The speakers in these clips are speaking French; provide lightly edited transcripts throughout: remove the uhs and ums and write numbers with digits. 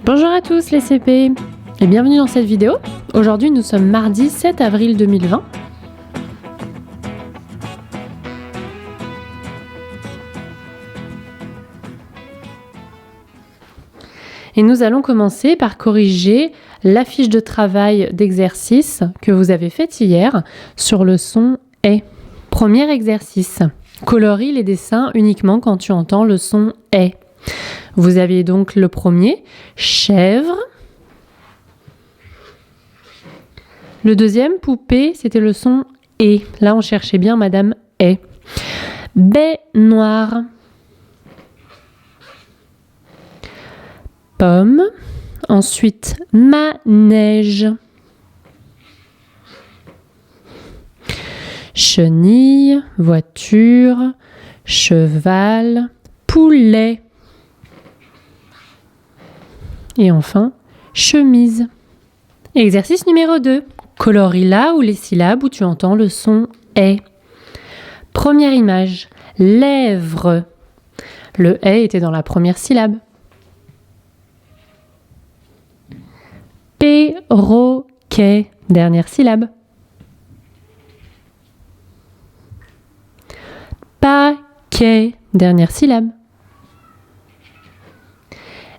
Bonjour à tous les CP et bienvenue dans cette vidéo. Aujourd'hui nous sommes mardi 7 avril 2020. Et nous allons commencer par corriger la fiche de travail d'exercice que vous avez faite hier sur le son « est ». Premier exercice. Colorie les dessins uniquement quand tu entends le son « est ». Vous aviez donc le premier, chèvre. Le deuxième, poupée, c'était le son « et ». Là, on cherchait bien Madame « est ». Baie noire. Pomme. Ensuite, manège. Chenille, voiture, cheval, poulet. Et enfin, chemise. Exercice numéro 2. Colorie là où les syllabes où tu entends le son « est ». Première image, lèvres. Le « est » était dans la première syllabe. Perroquet, dernière syllabe. Paquet, dernière syllabe.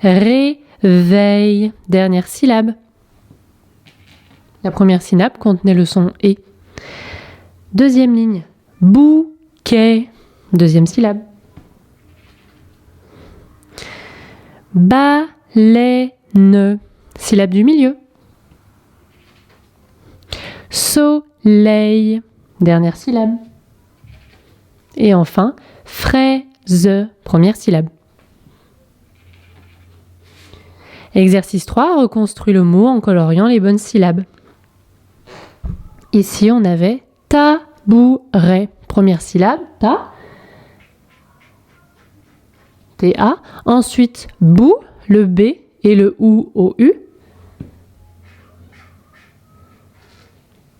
Réveil, dernière syllabe. La première syllabe contenait le son « et ». Deuxième ligne, bouquet, deuxième syllabe. Baleine, syllabe du milieu. Soleil, dernière syllabe. Et enfin, fraise, première syllabe. Exercice 3, reconstruis le mot en coloriant les bonnes syllabes. Ici, on avait tabouret, première syllabe, ta, T-A. Ensuite, bou, le B et le OU au U.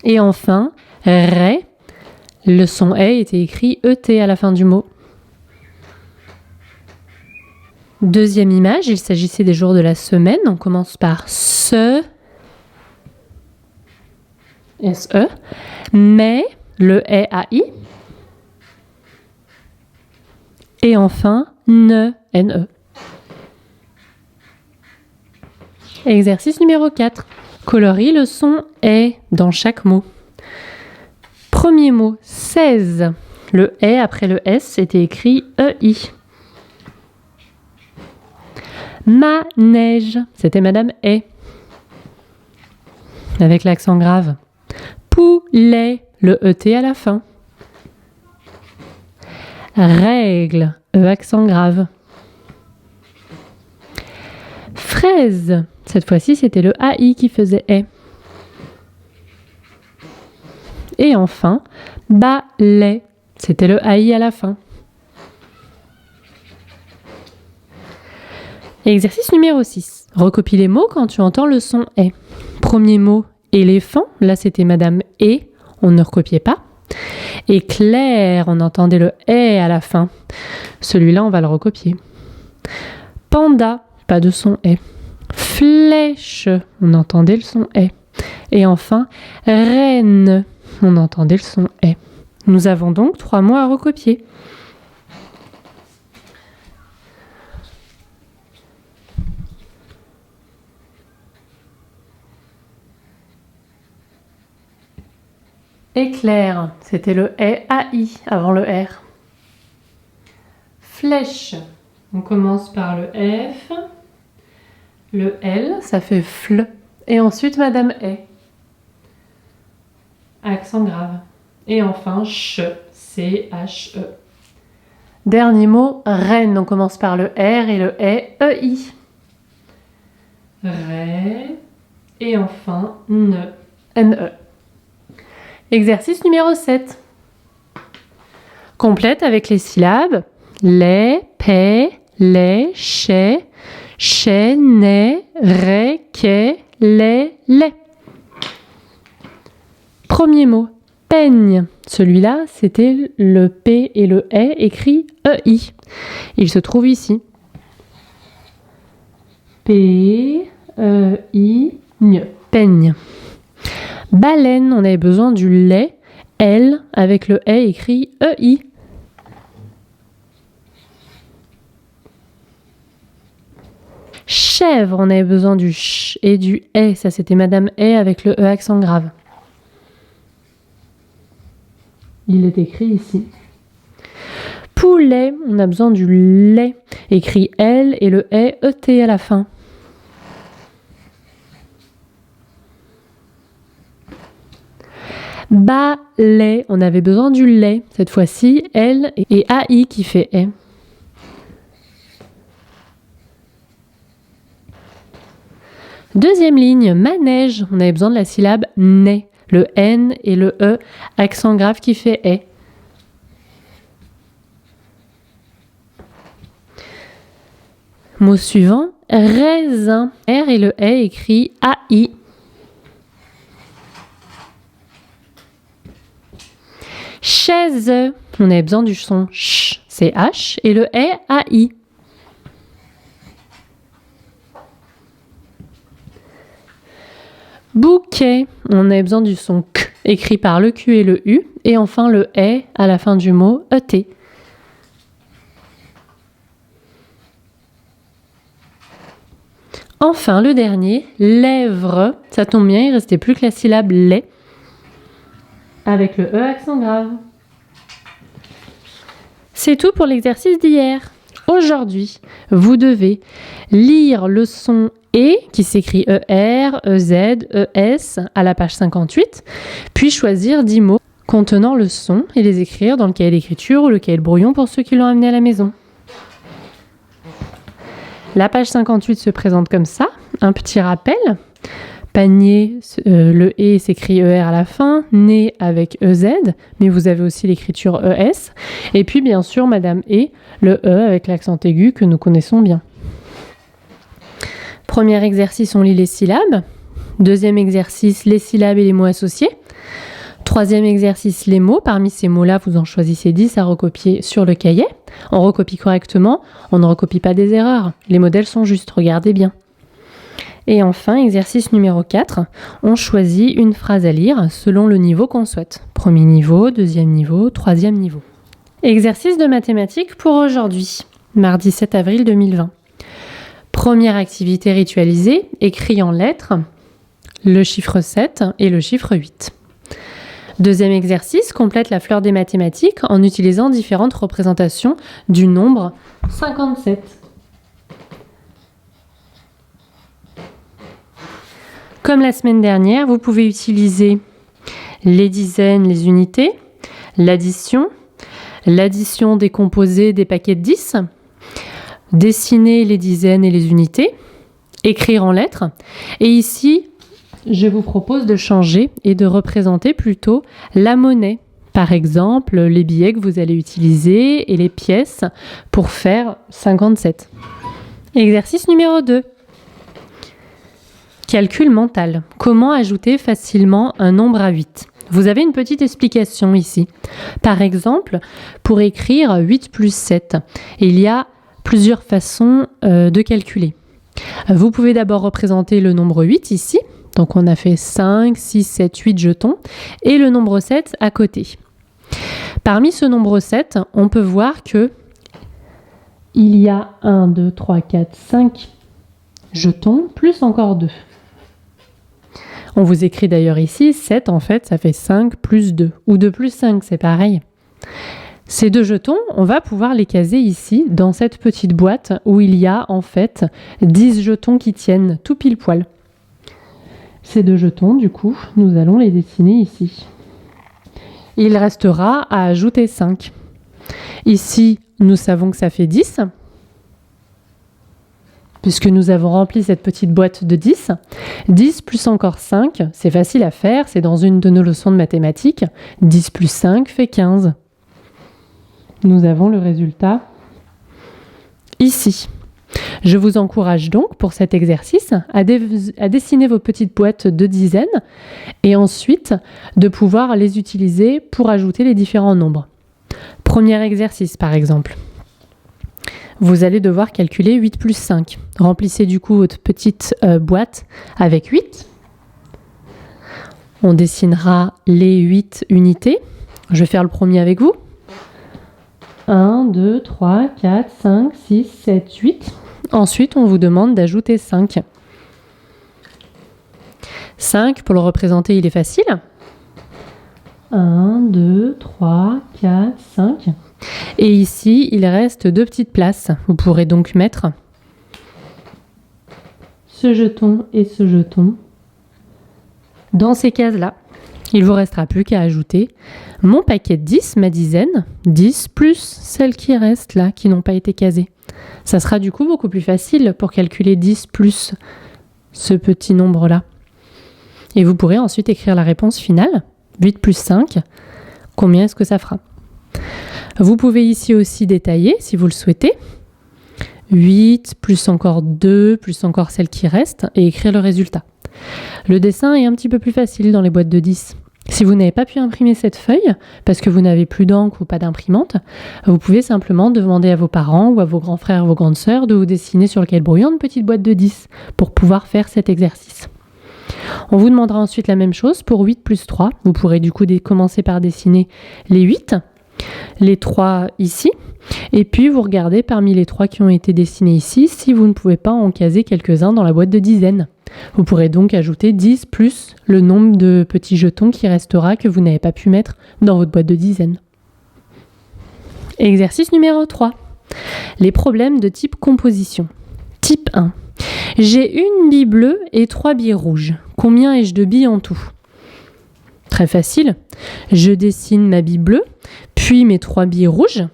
Et enfin, ré, le son est était écrit ET à la fin du mot. Deuxième image, il s'agissait des jours de la semaine. On commence par se, S-E, mais, le est à I. Et enfin, ne, N-E. Exercice numéro 4. Colorie le son est dans chaque mot. Premier mot, 16. Le est après le S était écrit EI. Manège, c'était Madame est. Avec l'accent grave. Poulet, le ET à la fin. Règle, E accent grave. Fraise, cette fois-ci c'était le AI qui faisait est. Et enfin, balai, c'était le AI à la fin. Exercice numéro 6. Recopie les mots quand tu entends le son « est ». Premier mot, éléphant. Là, c'était Madame « et ». On ne recopiait pas. Éclair, on entendait le « est » à la fin. Celui-là, on va le recopier. Panda, pas de son « est ». Flèche, on entendait le son « est ». Et enfin, reine, on entendait le son « est ». Nous avons donc 3 mots à recopier. Éclair, c'était le est AI avant le R. Flèche, on commence par le F, le L, ça fait fl, et ensuite Madame est. Accent grave. Et enfin ch, C-H-E. Dernier mot, reine, on commence par le R et le est EI. Ré, et enfin ne, N-E. Exercice numéro 7. Complète avec les syllabes les, paix, les, chez, né, ré, quai, les. Premier mot, peigne. Celui-là, c'était le P et le E écrit EI. Il se trouve ici. P-E-I-N. Peigne. Baleine, on avait besoin du lait. L avec le E écrit E-I. Chèvre, on avait besoin du ch et du E. Ça, c'était Madame E avec le E accent grave. Il est écrit ici. Poulet, on a besoin du lait. Écrit L et le E, E-T à la fin. Balai, on avait besoin du lait. Cette fois-ci, L et AI qui fait E. Deuxième ligne, manège, on avait besoin de la syllabe né. Le N et le E, accent grave qui fait E. Mot suivant, raisin. R et le E écrit AI. Chaise, on avait besoin du son ch, c'est H, et le E, AI. Bouquet, on avait besoin du son K, écrit par le Q et le U, et enfin le E à la fin du mot, ET. Enfin, le dernier, lèvres, ça tombe bien, il ne restait plus que la syllabe lait, avec le E accent grave. C'est tout pour l'exercice d'hier. Aujourd'hui, vous devez lire le son E qui s'écrit ER, EZ, ES à la page 58, puis choisir 10 mots contenant le son et les écrire dans le cahier d'écriture ou le cahier de brouillon pour ceux qui l'ont amené à la maison. La page 58 se présente comme ça, un petit rappel. Panier, le E s'écrit ER à la fin, nez avec EZ, mais vous avez aussi l'écriture ES. Et puis bien sûr, Madame E, le E avec l'accent aigu que nous connaissons bien. Premier exercice, on lit les syllabes. Deuxième exercice, les syllabes et les mots associés. Troisième exercice, les mots. Parmi ces mots-là, vous en choisissez 10 à recopier sur le cahier. On recopie correctement, on ne recopie pas des erreurs. Les modèles sont justes, regardez bien. Et enfin, exercice numéro 4, on choisit une phrase à lire selon le niveau qu'on souhaite. Premier niveau, deuxième niveau, troisième niveau. Exercice de mathématiques pour aujourd'hui, mardi 7 avril 2020. Première activité ritualisée, écrit en lettres le chiffre 7 et le chiffre 8. Deuxième exercice, complète la fleur des mathématiques en utilisant différentes représentations du nombre 57. Comme la semaine dernière, vous pouvez utiliser les dizaines, les unités, l'addition décomposée des paquets de 10, dessiner les dizaines et les unités, écrire en lettres. Et ici, je vous propose de changer et de représenter plutôt la monnaie. Par exemple, les billets que vous allez utiliser et les pièces pour faire 57. Exercice numéro 2. Calcul mental. Comment ajouter facilement un nombre à 8 ? Vous avez une petite explication ici. Par exemple, pour écrire 8 plus 7, il y a plusieurs façons de calculer. Vous pouvez d'abord représenter le nombre 8 ici. Donc on a fait 5, 6, 7, 8 jetons et le nombre 7 à côté. Parmi ce nombre 7, on peut voir que il y a 1, 2, 3, 4, 5 jetons plus encore 2. On vous écrit d'ailleurs ici 7, en fait, ça fait 5 plus 2. Ou 2 plus 5, c'est pareil. Ces deux jetons, on va pouvoir les caser ici, dans cette petite boîte où il y a en fait 10 jetons qui tiennent tout pile poil. Ces deux jetons, du coup, nous allons les dessiner ici. Il restera à ajouter 5. Ici, nous savons que ça fait 10. Puisque nous avons rempli cette petite boîte de 10. 10 plus encore 5, c'est facile à faire, c'est dans une de nos leçons de mathématiques. 10 plus 5 fait 15. Nous avons le résultat ici. Je vous encourage donc pour cet exercice à dessiner vos petites boîtes de dizaines et ensuite de pouvoir les utiliser pour ajouter les différents nombres. Premier exercice par exemple. vous allez devoir calculer 8 plus 5. Remplissez du coup votre petite boîte avec 8. On dessinera les 8 unités. Je vais faire le premier avec vous. 1, 2, 3, 4, 5, 6, 7, 8. Ensuite, on vous demande d'ajouter 5. 5, pour le représenter, il est facile. 1, 2, 3, 4, 5. Et ici, il reste 2 petites places. Vous pourrez donc mettre ce jeton et ce jeton dans ces cases-là. Il ne vous restera plus qu'à ajouter mon paquet de 10, ma dizaine, 10 plus celles qui restent là, qui n'ont pas été casées. Ça sera du coup beaucoup plus facile pour calculer 10 plus ce petit nombre-là. Et vous pourrez ensuite écrire la réponse finale, 8 plus 5, combien est-ce que ça fera? Vous pouvez ici aussi détailler si vous le souhaitez. 8 plus encore 2 plus encore celles qui restent et écrire le résultat. Le dessin est un petit peu plus facile dans les boîtes de 10. Si vous n'avez pas pu imprimer cette feuille, parce que vous n'avez plus d'encre ou pas d'imprimante, vous pouvez simplement demander à vos parents ou à vos grands frères ou vos grandes sœurs de vous dessiner sur le cahier brouillon une petite boîte de 10 pour pouvoir faire cet exercice. On vous demandera ensuite la même chose pour 8 plus 3. Vous pourrez du coup commencer par dessiner les 8, les 3 ici, et puis vous regardez parmi les 3 qui ont été dessinés ici si vous ne pouvez pas en caser quelques-uns dans la boîte de dizaines. Vous pourrez donc ajouter 10 plus le nombre de petits jetons qui restera que vous n'avez pas pu mettre dans votre boîte de dizaines. Exercice numéro 3. Les problèmes de type composition. Type 1. J'ai une bille bleue et 3 billes rouges. Combien ai-je de billes en tout? Très facile. Je dessine ma bille bleue, puis mes 3 billes rouges.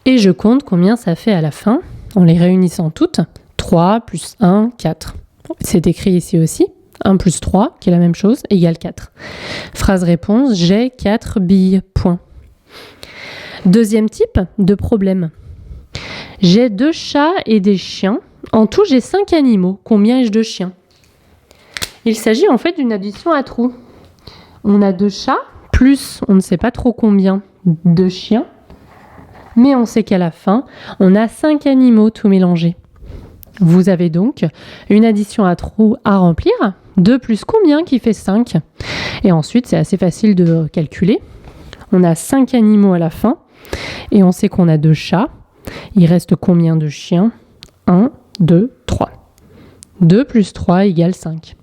Et je compte combien ça fait à la fin, en les réunissant toutes. 3 plus 1, 4. C'est écrit ici aussi. 1 plus 3, qui est la même chose, égale 4. Phrase-réponse, j'ai 4 billes, point. Deuxième type de problème. J'ai 2 chats et des chiens. En tout, j'ai 5 animaux. Combien ai-je de chiens? Il s'agit en fait d'une addition à trous. On a 2 chats, plus on ne sait pas trop combien de chiens. Mais on sait qu'à la fin, on a 5 animaux tout mélangés. Vous avez donc une addition à trous à remplir. 2 plus combien qui fait 5? Et ensuite, c'est assez facile de calculer. On a 5 animaux à la fin. Et on sait qu'on a 2 chats. Il reste combien de chiens? 1, 2, 3. 2 plus 3 égale 5.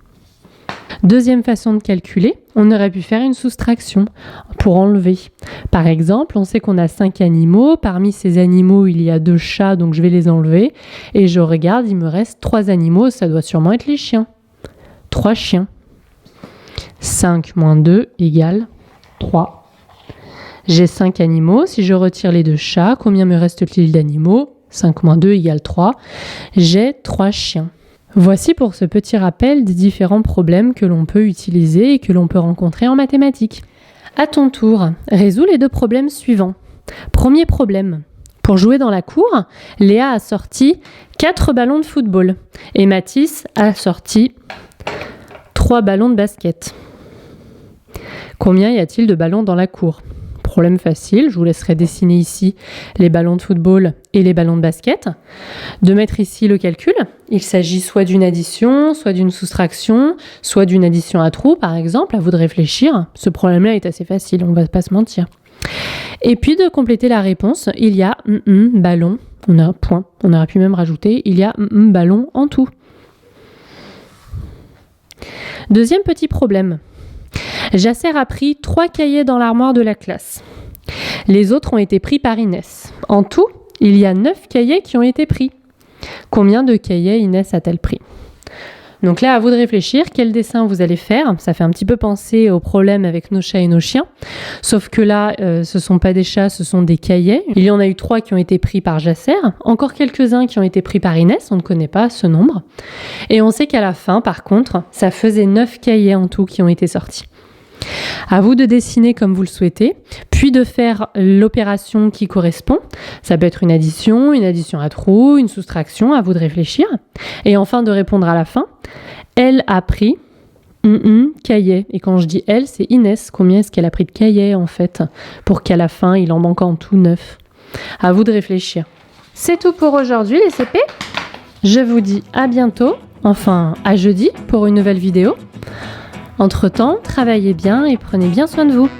Deuxième façon de calculer, on aurait pu faire une soustraction pour enlever. Par exemple, on sait qu'on a 5 animaux. Parmi ces animaux, il y a 2 chats, donc je vais les enlever. Et je regarde, il me reste 3 animaux, ça doit sûrement être les chiens. 3 chiens. 5 moins 2 égale 3. J'ai 5 animaux. Si je retire les 2 chats, combien me reste-t-il d'animaux? 5 moins 2 égale 3. J'ai 3 chiens. Voici pour ce petit rappel des différents problèmes que l'on peut utiliser et que l'on peut rencontrer en mathématiques. À ton tour, résous les 2 problèmes suivants. Premier problème. Pour jouer dans la cour, Léa a sorti 4 ballons de football et Mathis a sorti 3 ballons de basket. Combien y a-t-il de ballons dans la cour? Problème facile, je vous laisserai dessiner ici les ballons de football et les ballons de basket. De mettre ici le calcul, il s'agit soit d'une addition, soit d'une soustraction, soit d'une addition à trous par exemple, à vous de réfléchir. Ce problème-là est assez facile, on ne va pas se mentir. Et puis de compléter la réponse, il y a ballon, on a un point, on aurait pu même rajouter, il y a ballon en tout. Deuxième petit problème. Jasser a pris 3 cahiers dans l'armoire de la classe. Les autres ont été pris par Inès. En tout, il y a 9 cahiers qui ont été pris. Combien de cahiers Inès a-t-elle pris? Donc là, à vous de réfléchir, quel dessin vous allez faire. Ça fait un petit peu penser au problème avec nos chats et nos chiens. Sauf que là, ce ne sont pas des chats, ce sont des cahiers. Il y en a eu 3 qui ont été pris par Jasser. Encore quelques-uns qui ont été pris par Inès. On ne connaît pas ce nombre. Et on sait qu'à la fin, par contre, ça faisait 9 cahiers en tout qui ont été sortis. À vous de dessiner comme vous le souhaitez, puis de faire l'opération qui correspond. Ça peut être une addition à trous, une soustraction, à vous de réfléchir. Et enfin de répondre à la fin. Elle a pris cahier. Et quand je dis elle, c'est Inès. Combien est-ce qu'elle a pris de cahiers en fait, pour qu'à la fin, il en manque en tout 9? À vous de réfléchir. C'est tout pour aujourd'hui les CP. Je vous dis à bientôt, enfin à jeudi pour une nouvelle vidéo. Entre-temps, travaillez bien et prenez bien soin de vous.